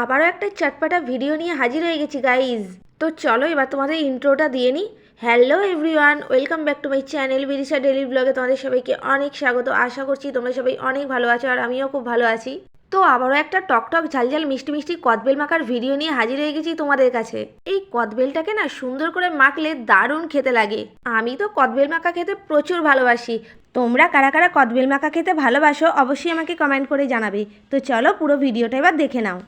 আবারও একটা চটপটা ভিডিও নিয়ে হাজির হয়ে গেছি গাইজ। তো চলো এবার তোমাদের ইন্ট্রোটা দিয়ে নিই। Hello everyone, welcome back to my channel Bidisha daily ব্লগে তোমাদের সবাইকে অনেক স্বাগত। আশা করছি তোমরা সবাই অনেক ভালো আছো আর আমিও খুব ভালো আছি। তো আবারও একটা টকটক ঝালঝাল মিষ্টি মিষ্টি কদবেল মাখার ভিডিও নিয়ে হাজির হয়ে গেছি তোমাদের কাছে। এই কদবেলটাকে না সুন্দর করে মাখলে দারুণ খেতে লাগে। আমি তো কদবেল মাখা খেতে প্রচুর ভালোবাসি। তোমরা কারা কারা কদবেল মাখা খেতে ভালোবাসো অবশ্যই আমাকে কমেন্ট করে জানাবে। তো চলো পুরো ভিডিওটা এবার দেখে নাও।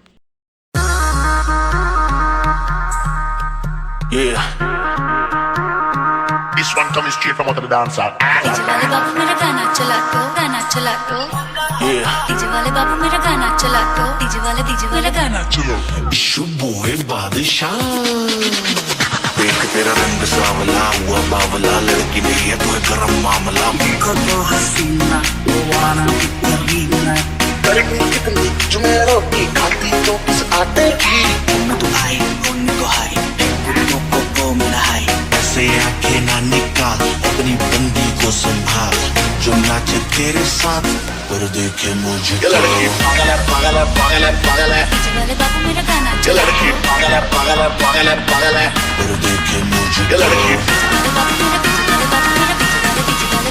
Yeah. This one coming straight from out of the dancer. DJ वाले बाबू मेरा गाना चला दो, गाना चला दो। Yeah. डीजे वाले बाबू मेरा गाना चला दो, डीजे वाला गाना चला। इशू बोए बादशाह देख तेरा रंग सावला हुआ बावला लड़की नहीं है तू गरम मामला देखो तो हसीना वो वाना करीना गर्मी कितनी जो मैं रोटी खाती तो किस आटे की मैं तो आई उन्हीं को हाई को मेरा हाई ऐसे आंखें ना निकाल अपनी बंदी को संभाल जो नाचे तेरे साथ पर देखे मुझे लड़की पागल है पागल है पागल है पागल है डीजे वाले बाबू मेरा गाना चला दो, लड़की पागल है पागल है पागल है पागल है पर देखे मुझे लड़की डीजे वाले बाबू मेरा डीजे वाले बाबू मेरा डीजे वाले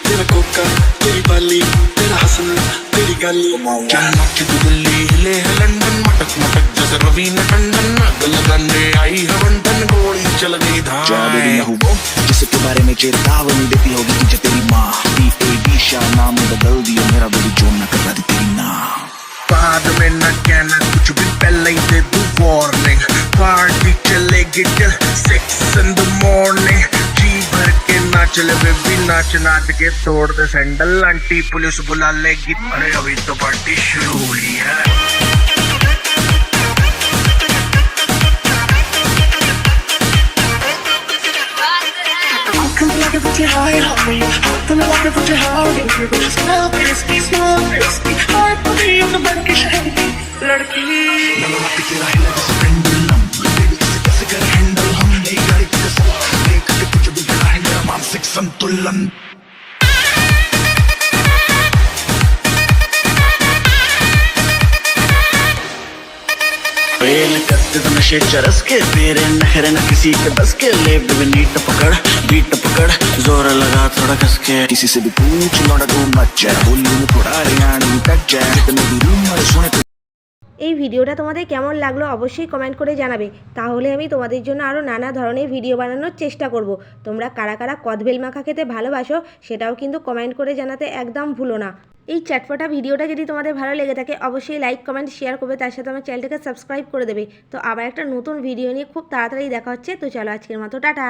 तेरा कोका तेरी बाली तेरा हंसना तेरी गाली क्या नाचे तू दिल्ली हिले है लंदन मटक मटक जैसे रवीना टंडन आग लगाने आई है बंधन गोली चल गई धार क्या बेबी मैं हूँ वो जिसके बारे में चेतावनी देती होगी तुझे तेरी माँ बीदिशा नाम बदल दिया मेरा बेबी जो न कर दी तेरी ना बाद में न कहना कुछ भी पहले ही दे दू वार्निंग पार्टी चलेगी till 6 in the morning जी भर के नाच ले बेबी नाच नाच के तोड़ दे सैंडल आंटी पुलिस बुला लेगी अरे अभी तो पार्टी शुरू हुई है लड़की मानसिक संतुलन फेल करते तो नशे चरस के तेरे नखरे न किसी के बस के ले बेबी नीट पकड़ बीट पकड़ जोर लगा थोड़ा कस के किसी से भी पूछ लौटा तू मत जा वॉल्यूम थोड़ा रियाणी टच जा जितने भी रूमर सुने এই ভিডিওটা তোমাদের কেমন লাগলো অবশ্যই কমেন্ট করে জানাবে। তাহলে আমি তোমাদের জন্য আরও নানা ধরনের ভিডিও বানানোর চেষ্টা করব। তোমরা কারা কারা কদবেল মাখা খেতে ভালোবাসো সেটাও কিন্তু কমেন্ট করে জানাতে একদম ভুলো না। এই চটপটা ভিডিওটা যদি তোমাদের ভালো লেগে থাকে অবশ্যই লাইক কমেন্ট শেয়ার করবে, তার সাথে আমার চ্যানেলটাকে সাবস্ক্রাইব করে দেবে। তো আবার একটা নতুন ভিডিও নিয়ে খুব তাড়াতাড়ি দেখা হচ্ছে। তো চলো আজকের মতো টাটা।